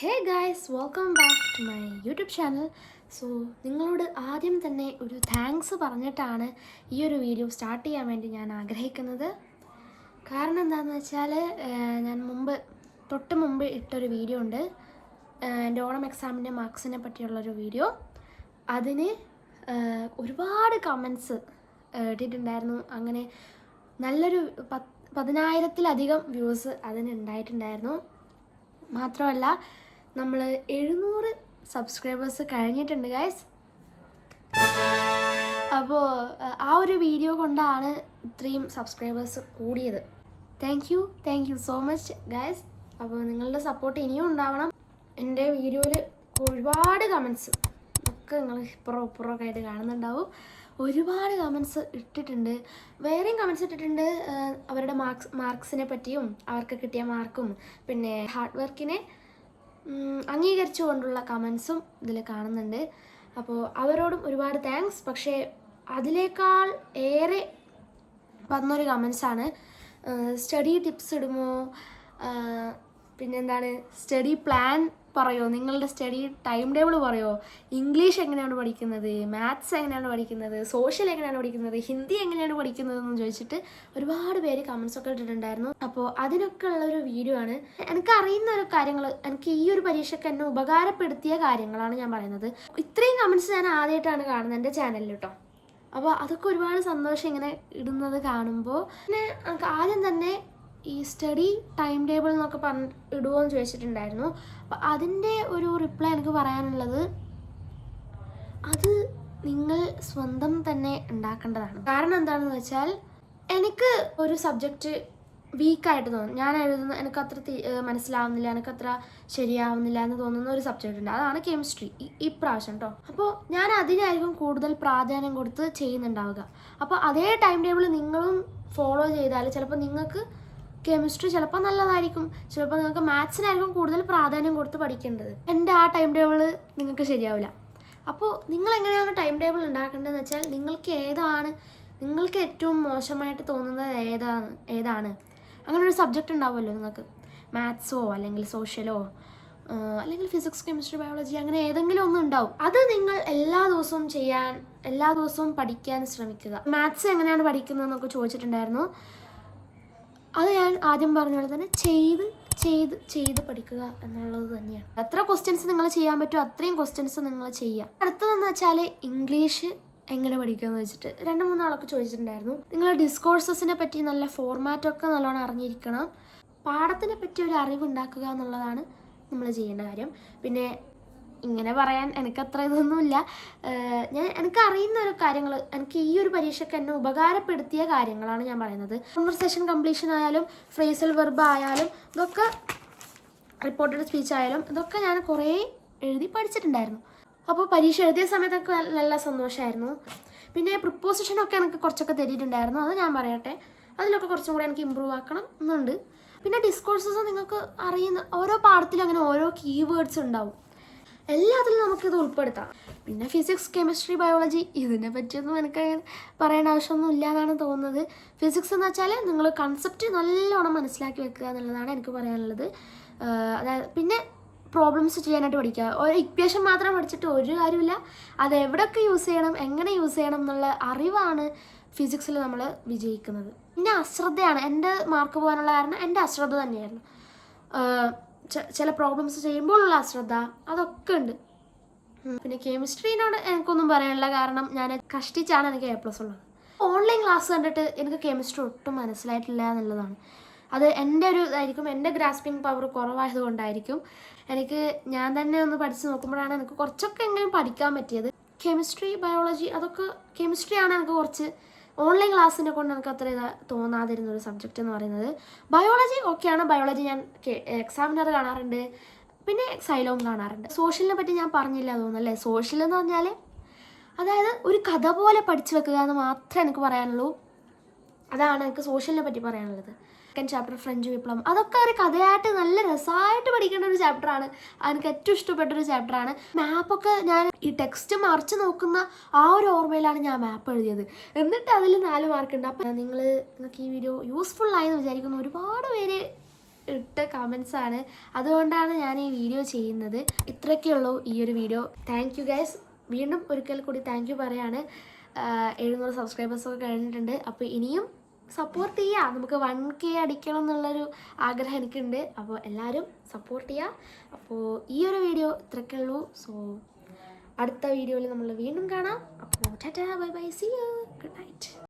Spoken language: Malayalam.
Hey guys, welcome back to my YouTube channel. So നിങ്ങളോട് ആദ്യം തന്നെ ഒരു താങ്ക്സ് പറഞ്ഞിട്ടാണ് ഈ ഒരു വീഡിയോ സ്റ്റാർട്ട് ചെയ്യാൻ വേണ്ടി ഞാൻ ആഗ്രഹിക്കുന്നത്. കാരണം എന്താണെന്ന് വെച്ചാൽ ഞാൻ തൊട്ട് മുമ്പ് ഇട്ടൊരു വീഡിയോ ഉണ്ട്, എൻ്റെ ഓണം എക്സാമിൻ്റെ മാർക്സിനെ പറ്റിയുള്ളൊരു വീഡിയോ. അതിന് ഒരുപാട് കമൻസ് ഇട്ടിട്ടുണ്ടായിരുന്നു. അങ്ങനെ നല്ലൊരു 10,000-ലധികം വ്യൂസ് അതിന് ഉണ്ടായിട്ടുണ്ടായിരുന്നു. മാത്രമല്ല നമ്മൾ 700 സബ്സ്ക്രൈബേഴ്സ് കഴിഞ്ഞിട്ടുണ്ട് ഗൈസ്. അപ്പോൾ ആ ഒരു വീഡിയോ കൊണ്ടാണ് ഇത്രയും സബ്സ്ക്രൈബേഴ്സ് കൂടിയത്. Thank you so much guys. അപ്പോൾ നിങ്ങളുടെ സപ്പോർട്ട് ഇനിയും ഉണ്ടാവണം. എൻ്റെ വീഡിയോയിൽ ഒരുപാട് കമൻസ് ഒക്കെ നിങ്ങൾ ഇപ്പുറമൊക്കെ ആയിട്ട് കാണുന്നുണ്ടാവും. ഒരുപാട് കമൻസ് ഇട്ടിട്ടുണ്ട്, വേറെയും കമൻസ് ഇട്ടിട്ടുണ്ട് അവരുടെ മാർക്സിനെ പറ്റിയും അവർക്ക് കിട്ടിയ മാർക്കും പിന്നെ ഹാർഡ് വർക്കിനെ അംഗീകരിച്ചുകൊണ്ടുള്ള കമൻസും ഇതിൽ കാണുന്നുണ്ട്. അപ്പോൾ അവരോടും ഒരുപാട് താങ്ക്സ്. പക്ഷേ അതിനേക്കാൾ ഏറെ വന്നൊരു കമൻസാണ്, സ്റ്റഡി ടിപ്സ് ഇടുമോ, പിന്നെന്താണ് സ്റ്റഡി പ്ലാൻ പറയോ, നിങ്ങളുടെ സ്റ്റഡി ടൈം ടേബിൾ പറയോ, ഇംഗ്ലീഷ് എങ്ങനെയാണ് പഠിക്കുന്നത്, മാത്സ് എങ്ങനെയാണ് പഠിക്കുന്നത്, സോഷ്യൽ എങ്ങനെയാണ് പഠിക്കുന്നത്, ഹിന്ദി എങ്ങനെയാണ് പഠിക്കുന്നതെന്ന് ചോദിച്ചിട്ട് ഒരുപാട് പേര് കമൻസൊക്കെ ഇട്ടിട്ടുണ്ടായിരുന്നു. അപ്പോൾ അതിനൊക്കെ ഉള്ളൊരു വീഡിയോ ആണ്. എനിക്ക് അറിയുന്ന ഒരു കാര്യങ്ങൾ, എനിക്ക് ഈ ഒരു പരീക്ഷയ്ക്ക് എന്നെ ഉപകാരപ്പെടുത്തിയ കാര്യങ്ങളാണ് ഞാൻ പറയുന്നത്. ഇത്രയും കമൻസ് ഞാൻ ആദ്യമായിട്ടാണ് കാണുന്നത് എൻ്റെ ചാനലിൽ കേട്ടോ. അപ്പോൾ അതൊക്കെ ഒരുപാട് സന്തോഷം ഇങ്ങനെ ഇടുന്നത് കാണുമ്പോൾ. പിന്നെ എനിക്ക് ആദ്യം തന്നെ ഈ സ്റ്റഡി ടൈം ടേബിൾ എന്നൊക്കെ ഇടുമോ എന്ന് ചോദിച്ചിട്ടുണ്ടായിരുന്നു. അപ്പം അതിൻ്റെ ഒരു റിപ്ലൈ എനിക്ക് പറയാനുള്ളത്, അത് നിങ്ങൾ സ്വന്തം തന്നെ ഉണ്ടാക്കേണ്ടതാണ്. കാരണം എന്താണെന്ന് വെച്ചാൽ, എനിക്ക് ഒരു സബ്ജക്റ്റ് വീക്കായിട്ട് തോന്നും, ഞാൻ എഴുതുന്ന എനിക്കത്ര മനസ്സിലാവുന്നില്ല, എനിക്കത്ര ശരിയാവുന്നില്ല എന്ന് തോന്നുന്ന ഒരു സബ്ജക്റ്റ് ഉണ്ട്, അതാണ് കെമിസ്ട്രി ഇപ്രാവശ്യം കേട്ടോ. അപ്പോൾ ഞാൻ അതിനായിരിക്കും കൂടുതൽ പ്രാധാന്യം കൊടുത്ത് ചെയ്യുന്നുണ്ടാവുക. അപ്പോൾ അതേ ടൈം ടേബിൾ നിങ്ങളും ഫോളോ ചെയ്താൽ ചിലപ്പോൾ നിങ്ങൾക്ക് കെമിസ്ട്രി ചിലപ്പോൾ നല്ലതായിരിക്കും, ചിലപ്പോൾ നിങ്ങൾക്ക് മാത്സിനായിരിക്കും കൂടുതൽ പ്രാധാന്യം കൊടുത്ത് പഠിക്കേണ്ടത്. എൻ്റെ ആ ടൈം ടേബിൾ നിങ്ങൾക്ക് ശരിയാവില്ല. അപ്പോൾ നിങ്ങൾ എങ്ങനെയാണ് ടൈം ടേബിൾ ഉണ്ടാക്കേണ്ടതെന്ന് വെച്ചാൽ, നിങ്ങൾക്ക് ഏറ്റവും മോശമായിട്ട് തോന്നുന്നത് ഏതാണ് അങ്ങനെ ഒരു സബ്ജക്റ്റ് ഉണ്ടാവുമല്ലോ നിങ്ങൾക്ക്, മാത്സോ അല്ലെങ്കിൽ സോഷ്യലോ അല്ലെങ്കിൽ ഫിസിക്സ് കെമിസ്ട്രി ബയോളജി, അങ്ങനെ ഏതെങ്കിലും ഒന്നും ഉണ്ടാവും. അത് നിങ്ങൾ എല്ലാ ദിവസവും പഠിക്കാൻ ശ്രമിക്കുക. മാത്സ് എങ്ങനെയാണ് പഠിക്കുന്നതെന്നൊക്കെ ചോദിച്ചിട്ടുണ്ടായിരുന്നു. അത് ഞാൻ ആദ്യം പറഞ്ഞ പോലെ തന്നെ ചെയ്ത് പഠിക്കുക എന്നുള്ളത് തന്നെയാണ്. എത്ര ക്വസ്റ്റ്യൻസ് നിങ്ങൾ ചെയ്യാൻ പറ്റുമോ അത്രയും ക്വസ്റ്റ്യൻസ് നിങ്ങൾ ചെയ്യുക. അടുത്തതെന്ന് വെച്ചാൽ ഇംഗ്ലീഷ് എങ്ങനെ പഠിക്കുമെന്ന് വെച്ചിട്ട് 2-3 ആളൊക്കെ ചോദിച്ചിട്ടുണ്ടായിരുന്നു. നിങ്ങൾ ഡിസ്കോഴ്സസിനെ പറ്റി നല്ല ഫോർമാറ്റൊക്കെ നല്ലോണം അറിഞ്ഞിരിക്കണം. പാഠത്തിനെ പറ്റി ഒരു അറിവുണ്ടാക്കുക എന്നുള്ളതാണ് നമ്മൾ ചെയ്യേണ്ട കാര്യം. പിന്നെ ഇങ്ങനെ പറയാൻ എനിക്കത്ര ഇതൊന്നുമില്ല, എനിക്ക് അറിയുന്ന ഒരു കാര്യങ്ങൾ, എനിക്ക് ഈ ഒരു പരീക്ഷയ്ക്ക് എന്നെ ഉപകാരപ്പെടുത്തിയ കാര്യങ്ങളാണ് ഞാൻ പറയുന്നത്. കോൺവെർസേഷൻ കംപ്ലീഷൻ ആയാലും ഫ്രേസൽ വെർബ് ആയാലും ഇതൊക്കെ, റിപ്പോർട്ടഡ് സ്പീച്ച് ആയാലും ഇതൊക്കെ ഞാൻ കുറേ എഴുതി പഠിച്ചിട്ടുണ്ടായിരുന്നു. അപ്പോൾ പരീക്ഷ എഴുതിയ സമയത്തൊക്കെ നല്ല സന്തോഷമായിരുന്നു. പിന്നെ പ്രിപ്പോസിഷനൊക്കെ എനിക്ക് കുറച്ചൊക്കെ തരിയിട്ടുണ്ടായിരുന്നു, അത് ഞാൻ പറയട്ടെ. അതിലൊക്കെ കുറച്ചും കൂടെ എനിക്ക് ഇമ്പ്രൂവ് ആക്കണം എന്നുണ്ട്. പിന്നെ ഡിസ്കോഴ്സസ് നിങ്ങൾക്ക് അറിയുന്ന ഓരോ പാഠത്തിലും അങ്ങനെ ഓരോ കീവേഡ്സ് ഉണ്ടാവും, എല്ലാത്തിലും നമുക്കിത് ഉൾപ്പെടുത്താം. പിന്നെ ഫിസിക്സ് കെമിസ്ട്രി ബയോളജി ഇതിനെ പറ്റിയൊന്നും എനിക്ക് പറയേണ്ട ആവശ്യമൊന്നും ഇല്ല എന്നാണ് തോന്നുന്നത്. ഫിസിക്സ് എന്ന് വെച്ചാൽ നിങ്ങൾ കൺസെപ്റ്റ് നല്ലോണം മനസ്സിലാക്കി വെക്കുക എന്നുള്ളതാണ് എനിക്ക് പറയാനുള്ളത്. അതായത് പിന്നെ പ്രോബ്ലംസ് ചെയ്യാനായിട്ട് പഠിക്കുക. ഒരു ഇക്വേഷൻ മാത്രം പഠിച്ചിട്ട് ഒരു കാര്യമില്ല, അത് എവിടെയൊക്കെ യൂസ് ചെയ്യണം, എങ്ങനെ യൂസ് ചെയ്യണം എന്നുള്ള അറിവാണ് ഫിസിക്സിൽ നമ്മൾ വിജയിക്കുന്നത്. പിന്നെ അശ്രദ്ധയാണ് എൻ്റെ മാർക്ക് പോകാനുള്ള കാരണം, എൻ്റെ അശ്രദ്ധ തന്നെയായിരുന്നു. ചില പ്രോബ്ലംസ് ചെയ്യുമ്പോഴുള്ള അശ്രദ്ധ അതൊക്കെ ഉണ്ട്. പിന്നെ കെമിസ്ട്രീനോട് എനിക്കൊന്നും പറയാനില്ല, കാരണം ഞാൻ കഷ്ടിച്ചാണ് എനിക്ക് A+ ഉള്ളത്. ഓൺലൈൻ ക്ലാസ് കണ്ടിട്ട് എനിക്ക് കെമിസ്ട്രി ഒട്ടും മനസ്സിലായിട്ടില്ല എന്നുള്ളതാണ്. അത് എൻ്റെ ഒരു ഇതായിരിക്കും, എൻ്റെ ഗ്രാസ്പിംഗ് പവർ കുറവായതുകൊണ്ടായിരിക്കും. ഞാൻ തന്നെ ഒന്ന് പഠിച്ച് നോക്കുമ്പോഴാണ് എനിക്ക് കുറച്ചൊക്കെ എങ്കിലും പഠിക്കാൻ പറ്റിയത്. കെമിസ്ട്രി ബയോളജി അതൊക്കെ, കെമിസ്ട്രിയാണ് എനിക്ക് കുറച്ച് ഓൺലൈൻ ക്ലാസ്സിനെ കൊണ്ട് എനിക്ക് അത്ര തോന്നാതിരുന്ന ഒരു സബ്ജക്റ്റ് എന്ന് പറയുന്നത്. ബയോളജി ഓക്കെയാണ്, ബയോളജി ഞാൻ എക്സാമിനർ കാണാറുണ്ട്, പിന്നെ സൈലോം കാണാറുണ്ട്. സോഷ്യലിനെ പറ്റി ഞാൻ പറഞ്ഞില്ല തോന്നുന്നല്ലേ. സോഷ്യൽ എന്ന് പറഞ്ഞാൽ അതായത് ഒരു കഥ പോലെ പഠിച്ചു വെക്കുക എന്ന് മാത്രമേ എനിക്ക് പറയാനുള്ളൂ. അതാണ് എനിക്ക് സോഷ്യലിനെ പറ്റി പറയാനുള്ളത്. സെക്കൻഡ് ചാപ്റ്റർ ഫ്രഞ്ച് വിപ്ലവം, അതൊക്കെ ഒരു കഥയായിട്ട് നല്ല രസമായിട്ട് പഠിക്കേണ്ട ഒരു ചാപ്റ്ററാണ്. എനിക്ക് ഏറ്റവും ഇഷ്ടപ്പെട്ടൊരു ചാപ്റ്ററാണ്. മാപ്പൊക്കെ ഞാൻ ഈ ടെക്സ്റ്റ് മറിച്ച് നോക്കുന്ന ആ ഒരു ഓർമ്മയിലാണ് ഞാൻ മാപ്പ് എഴുതിയത്. എന്നിട്ട് അതിൽ 4 മാർക്ക് ഉണ്ട്. അപ്പം നിങ്ങൾക്ക് ഈ വീഡിയോ യൂസ്ഫുൾ ആയെന്ന് വിചാരിക്കുന്നു. ഒരുപാട് പേര് ഇട്ട കമൻസ് ആണ്. അതുകൊണ്ടാണ് ഞാൻ ഈ വീഡിയോ ചെയ്യുന്നത്. ഇത്രയൊക്കെ ഉള്ളൂ ഈ ഒരു വീഡിയോ. Thank you guys. വീണ്ടും ഒരിക്കൽ കൂടി താങ്ക് യു പറയാണ്. 700 സബ്സ്ക്രൈബേഴ്സൊക്കെ കഴിഞ്ഞിട്ടുണ്ട്. അപ്പോൾ ഇനിയും സപ്പോർട്ട് ചെയ്യുക. നമുക്ക് 1K അടിക്കണം എന്നുള്ളൊരു ആഗ്രഹം എനിക്കുണ്ട്. അപ്പോൾ എല്ലാവരും സപ്പോർട്ട് ചെയ്യുക. അപ്പോൾ ഈ ഒരു വീഡിയോ ഇത്രയൊക്കെ ഉള്ളൂ. സോ അടുത്ത വീഡിയോയിൽ നമ്മൾ വീണ്ടും കാണാം. അപ്പോൾ tata, bye bye, see you, good night.